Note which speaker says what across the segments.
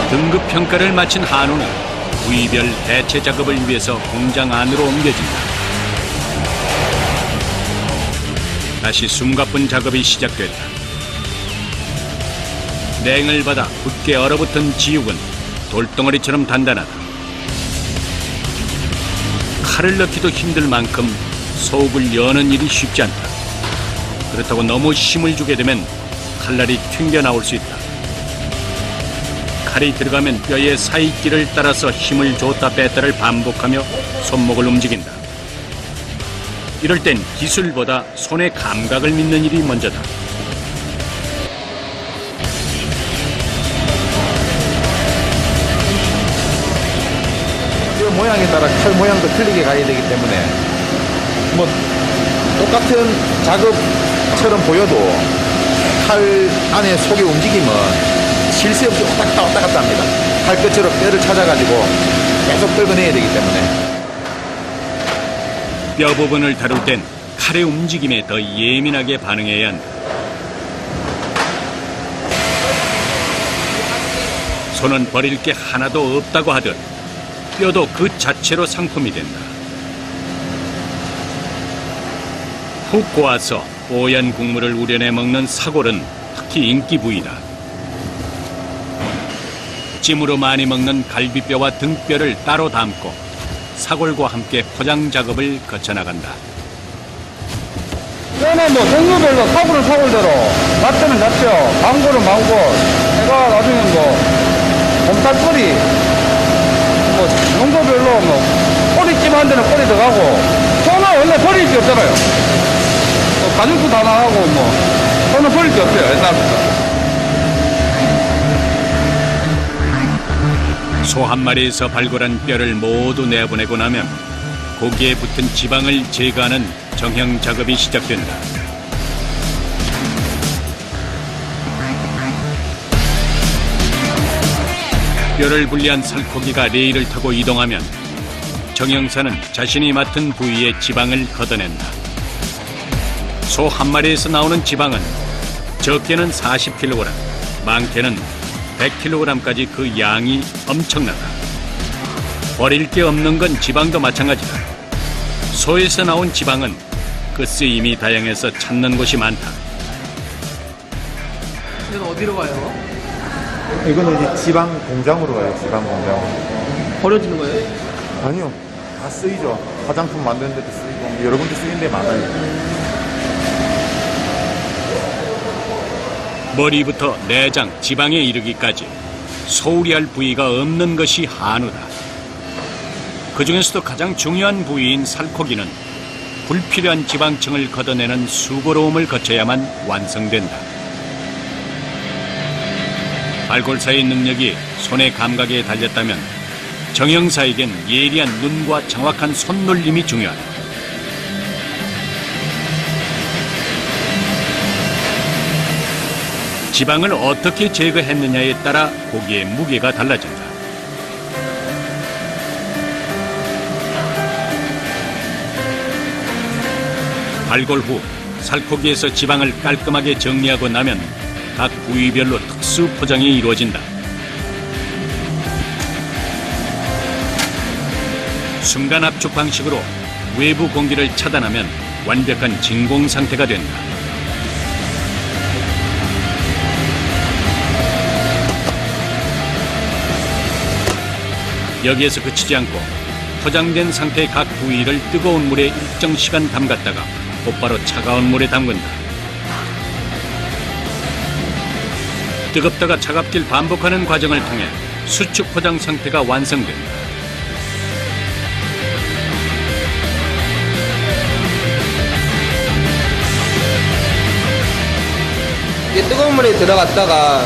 Speaker 1: 등급 평가를 마친 한우는 부위별 대체 작업을 위해서 공장 안으로 옮겨진다. 다시 숨가쁜 작업이 시작된다. 냉을 받아 굳게 얼어붙은 지육은 돌덩어리처럼 단단하다. 칼을 넣기도 힘들 만큼 속을 여는 일이 쉽지 않다. 그렇다고 너무 힘을 주게 되면 칼날이 튕겨나올 수 있다. 칼이 들어가면 뼈의 사이끼를 따라서 힘을 줬다 뺐다를 반복하며 손목을 움직인다. 이럴 땐 기술보다 손의 감각을 믿는 일이 먼저다.
Speaker 2: 뼈 모양에 따라 칼 모양도 틀리게 가야 되기 때문에 뭐 똑같은 작업처럼 보여도 칼 안에 속의 움직임은 쉴 새 없이 왔다 갔다 합니다. 칼 끝으로 뼈를 찾아가지고 계속 긁어내야 되기 때문에.
Speaker 1: 뼈 부분을 다룰 땐 칼의 움직임에 더 예민하게 반응해야 한다. 손은 버릴 게 하나도 없다고 하듯 뼈도 그 자체로 상품이 된다. 푹 고아서 뽀얀 국물을 우려내 먹는 사골은 특히 인기 부위다. 찜으로 많이 먹는 갈비뼈와 등뼈를 따로 담고 사골과 함께 포장 작업을 거쳐나간다.
Speaker 3: 뼈는 뭐 종류별로 사골은 사골대로, 낫뼈는 낫뼈, 망골은 망골, 내가 나중에 뭐 곰살뿌리, 뭐 용도별로 뭐 꼬리찜 한 데는 꼬리 들어가고, 소는 원래 버릴 게 없잖아요. 뭐 가죽도 다 나가고 뭐 소는 버릴 게 없어요, 옛날부터.
Speaker 1: 소 한 마리에서 발굴한 뼈를 모두 내보내고 나면 고기에 붙은 지방을 제거하는 정형 작업이 시작된다. 뼈를 분리한 살코기가 레일을 타고 이동하면 정형사는 자신이 맡은 부위의 지방을 걷어낸다. 소 한 마리에서 나오는 지방은 적게는 40kg, 많게는 100kg까지 그 양이 엄청나다. 버릴 게 없는 건 지방도 마찬가지다. 소에서 나온 지방은 그 쓰임이 다양해서 찾는 곳이 많다.
Speaker 4: 이건 어디로 가요?
Speaker 2: 이거는 이제 지방 공장으로 가요. 지방 공장.
Speaker 4: 버려지는 거예요?
Speaker 2: 아니요, 다 쓰이죠. 화장품 만드는 데도 쓰이고 여러 군데 쓰이는 데 많아요.
Speaker 1: 머리부터 내장, 지방에 이르기까지 소홀히 할 부위가 없는 것이 한우다. 그 중에서도 가장 중요한 부위인 살코기는 불필요한 지방층을 걷어내는 수고로움을 거쳐야만 완성된다. 발골사의 능력이 손의 감각에 달렸다면 정형사에겐 예리한 눈과 정확한 손놀림이 중요하다. 지방을 어떻게 제거했느냐에 따라 고기의 무게가 달라진다. 발골 후 살코기에서 지방을 깔끔하게 정리하고 나면 각 부위별로 특수 포장이 이루어진다. 순간 압축 방식으로 외부 공기를 차단하면 완벽한 진공 상태가 된다. 여기에서 그치지 않고 포장된 상태의 각 부위를 뜨거운 물에 일정 시간 담갔다가 곧바로 차가운 물에 담근다. 뜨겁다가 차갑길 반복하는 과정을 통해 수축 포장 상태가 완성된다.
Speaker 4: 이게 뜨거운 물에 들어갔다가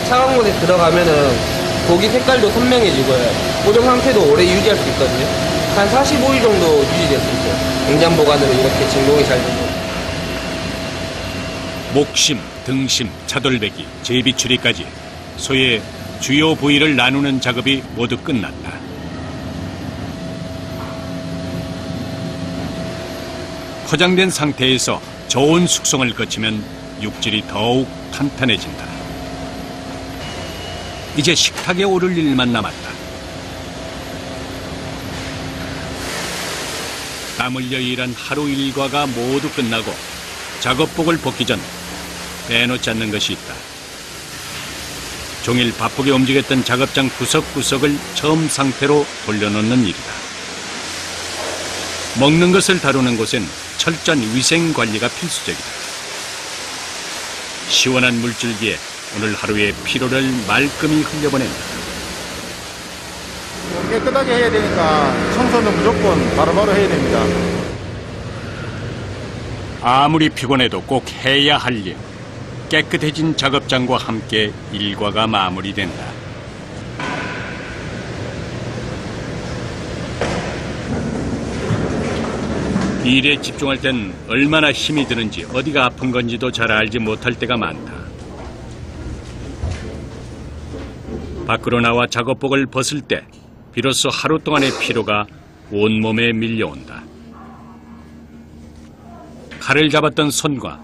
Speaker 4: 차가운 물에 들어가면은 고기 색깔도 선명해지고요. 보존 상태도 오래 유지할 수 있거든요. 한 45일 정도 유지될 수 있어요. 냉장 보관으로 이렇게 진공이 잘 되고.
Speaker 1: 목심, 등심, 차돌배기, 제비추리까지 소의 주요 부위를 나누는 작업이 모두 끝났다. 포장된 상태에서 저온 숙성을 거치면 육질이 더욱 탄탄해진다. 이제 식탁에 오를 일만 남았다. 땀 흘려 일한 하루 일과가 모두 끝나고 작업복을 벗기 전 빼놓지 않는 것이 있다. 종일 바쁘게 움직였던 작업장 구석구석을 처음 상태로 돌려놓는 일이다. 먹는 것을 다루는 곳엔 철저한 위생 관리가 필수적이다. 시원한 물줄기에 오늘 하루의 피로를 말끔히 흘려보낸다.
Speaker 2: 깨끗하게 해야 되니까 청소는 무조건 바로바로 해야 됩니다.
Speaker 1: 아무리 피곤해도 꼭 해야 할 일. 깨끗해진 작업장과 함께 일과가 마무리된다. 일에 집중할 땐 얼마나 힘이 드는지 어디가 아픈 건지도 잘 알지 못할 때가 많다. 밖으로 나와 작업복을 벗을 때 비로소 하루 동안의 피로가 온몸에 밀려온다. 칼을 잡았던 손과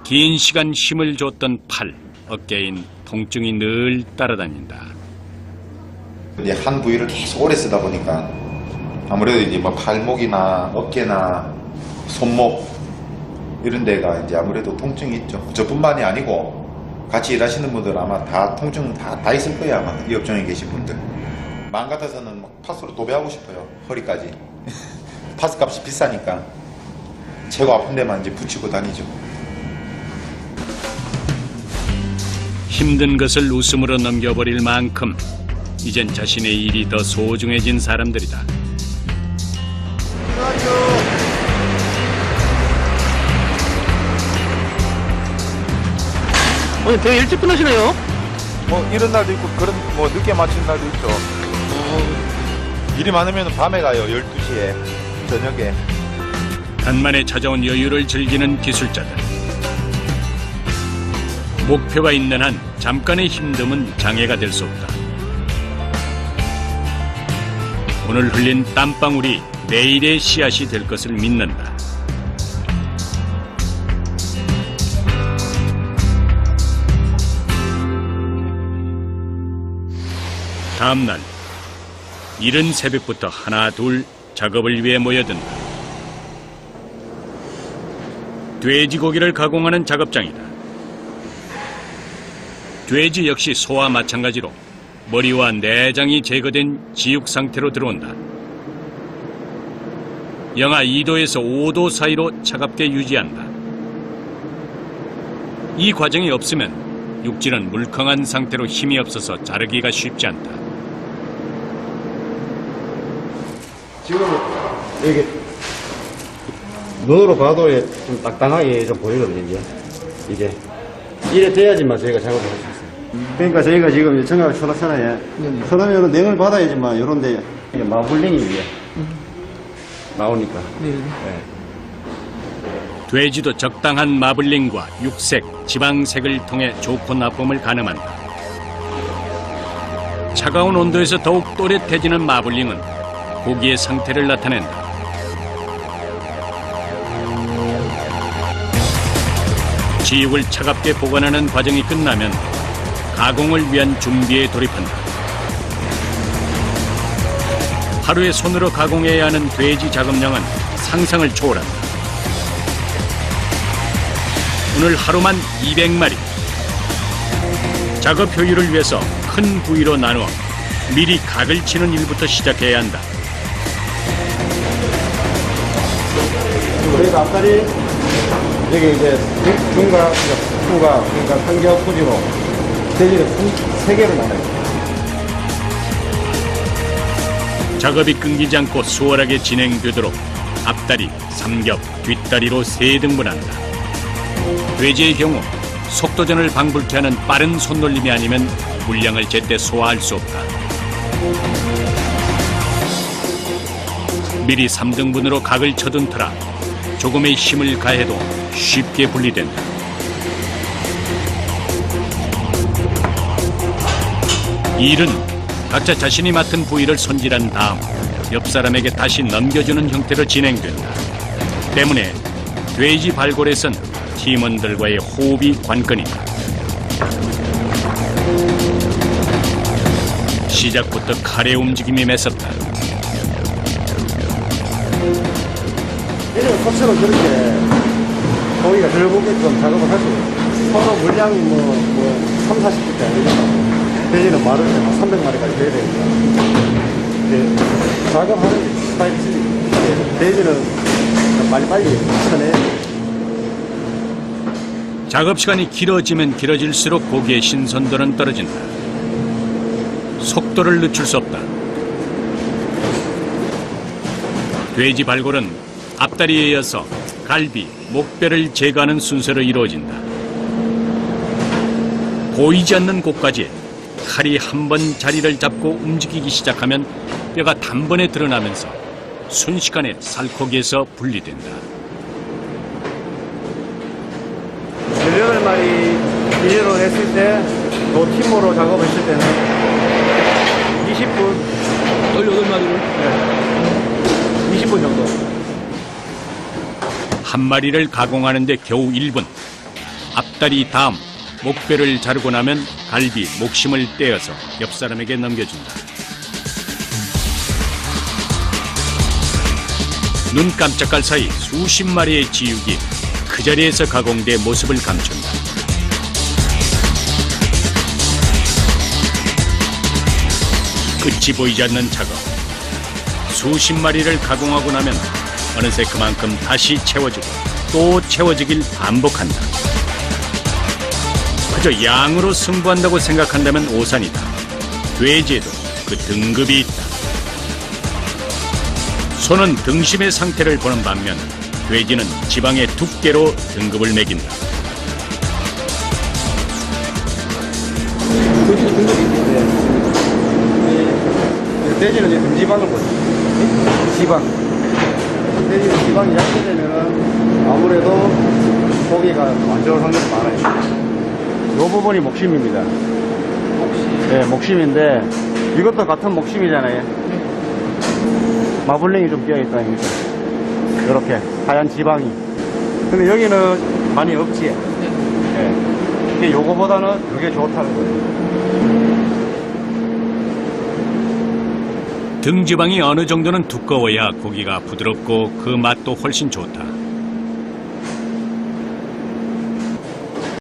Speaker 1: 긴 시간 힘을 줬던 팔, 어깨인 통증이 늘 따라다닌다.
Speaker 2: 이제 한 부위를 계속 오래 쓰다 보니까 아무래도 이제 뭐 팔목이나 어깨나 손목 이런 데가 이제 아무래도 통증이 있죠. 저뿐만이 아니고 같이 일하시는 분들 아마 다 통증 다 있을 거예요. 아마 이 업종에 계신 분들. 마음 같아서는 막 파스로 도배하고 싶어요. 허리까지. 파스 값이 비싸니까 최고 아픈 데만 이제 붙이고 다니죠.
Speaker 1: 힘든 것을 웃음으로 넘겨버릴 만큼 이젠 자신의 일이 더 소중해진 사람들이다.
Speaker 5: 오늘 되게 일찍 끝나시네요.
Speaker 2: 뭐 이런 날도 있고 그런 뭐 늦게 마치는 날도 있죠. 일이 많으면 밤에 가요. 12시에 저녁에.
Speaker 1: 간만에 찾아온 여유를 즐기는 기술자들. 목표가 있는 한 잠깐의 힘듦은 장애가 될 수 없다. 오늘 흘린 땀방울이 내일의 씨앗이 될 것을 믿는다. 다음 날 이른 새벽부터 하나 둘 작업을 위해 모여든다. 돼지고기를 가공하는 작업장이다. 돼지 역시 소와 마찬가지로 머리와 내장이 제거된 지육 상태로 들어온다. 영하 2도에서 5도 사이로 차갑게 유지한다. 이 과정이 없으면 육질은 물컹한 상태로 힘이 없어서 자르기가 쉽지 않다.
Speaker 3: 지금 여기 눈으로 봐도 좀 딱딱하게 좀 보이거든요. 이게 이래 돼야지만 저희가 작업을 할 수 있어요. 그러니까 저희가 지금 청각 쳐놨잖아요. 그러면 냉을 받아야지만 이런데 마블링이 이게 나오니까.
Speaker 1: 돼지도 적당한 마블링과 육색, 지방색을 통해 좋고 나쁨을 가늠한다. 차가운 온도에서 더욱 또렷해지는 마블링은 고기의 상태를 나타낸다. 지육을 차갑게 보관하는 과정이 끝나면 가공을 위한 준비에 돌입한다. 하루에 손으로 가공해야 하는 돼지 작업량은 상상을 초월한다. 오늘 하루만 200마리. 작업 효율을 위해서 큰 부위로 나누어 미리 각을 치는 일부터 시작해야 한다.
Speaker 3: 저희가 앞다리 여기 이제 중과 후가 그러니까 삼겹 후지로 돼지를 3개로 나눠요.
Speaker 1: 작업이 끊기지 않고 수월하게 진행되도록 앞다리, 삼겹, 뒷다리로 3등분한다. 돼지의 경우 속도전을 방불케 하는 빠른 손놀림이 아니면 물량을 제때 소화할 수 없다. 미리 3등분으로 각을 쳐둔 터라 조금의 힘을 가해도 쉽게 분리된다. 일은 각자 자신이 맡은 부위를 손질한 다음 옆 사람에게 다시 넘겨주는 형태로 진행된다. 때문에 돼지 발골에선 팀원들과의 호흡이 관건이다. 시작부터 칼의 움직임이 매섭다.
Speaker 6: 얘는 컵처럼 그렇게 고기가 덜 보게끔 작업을 할 수 있어요. 서로 물량이 뭐 3, 40kg 아니잖아. 돼지는 마를 때막 300마리까지 돼야 되니까. 이제 작업하는 스타일이 있으니까. 돼지는 빨리빨리 쳐내.
Speaker 1: 작업 시간이 길어지면 길어질수록 고기의 신선도는 떨어진다. 속도를 늦출 수 없다. 돼지 발골은 앞다리에 이어서 갈비, 목뼈를 제거하는 순서로 이루어진다. 보이지 않는 곳까지 칼이 한 번 자리를 잡고 움직이기 시작하면 뼈가 단번에 드러나면서 순식간에 살코기에서 분리된다.
Speaker 6: 18마리 비닐로 했을 때, 또 팀으로 작업했을 때는 20분,
Speaker 4: 18마리를?
Speaker 6: 20분 정도.
Speaker 1: 한 마리를 가공하는데 겨우 1분. 앞다리 다음 목뼈를 자르고 나면 갈비, 목심을 떼어서 옆 사람에게 넘겨준다. 눈 깜짝할 사이 수십 마리의 지육이 그 자리에서 가공돼 모습을 감춘다. 끝이 보이지 않는 작업. 수십 마리를 가공하고 나면 어느새 그만큼 다시 채워지고 또 채워지길 반복한다. 그저 양으로 승부한다고 생각한다면 오산이다. 돼지에도 그 등급이 있다. 소는 등심의 상태를 보는 반면 돼지는 지방의 두께로 등급을 매긴다.
Speaker 6: 돼지는 이제 등지방을 보죠. 지방. 돼지는 지방이 약해지면은 아무래도 고기가 안 좋을 확률이 많아요. 이 부분이 목심입니다. 네, 목심인데 이것도 같은 목심이잖아요. 마블링이 좀 끼어있다. 이렇게 하얀 지방이. 근데 여기는 많이 없지. 네. 이게 요거보다는 이게 좋다는 거예요.
Speaker 1: 등지방이 어느 정도는 두꺼워야 고기가 부드럽고 그 맛도 훨씬 좋다.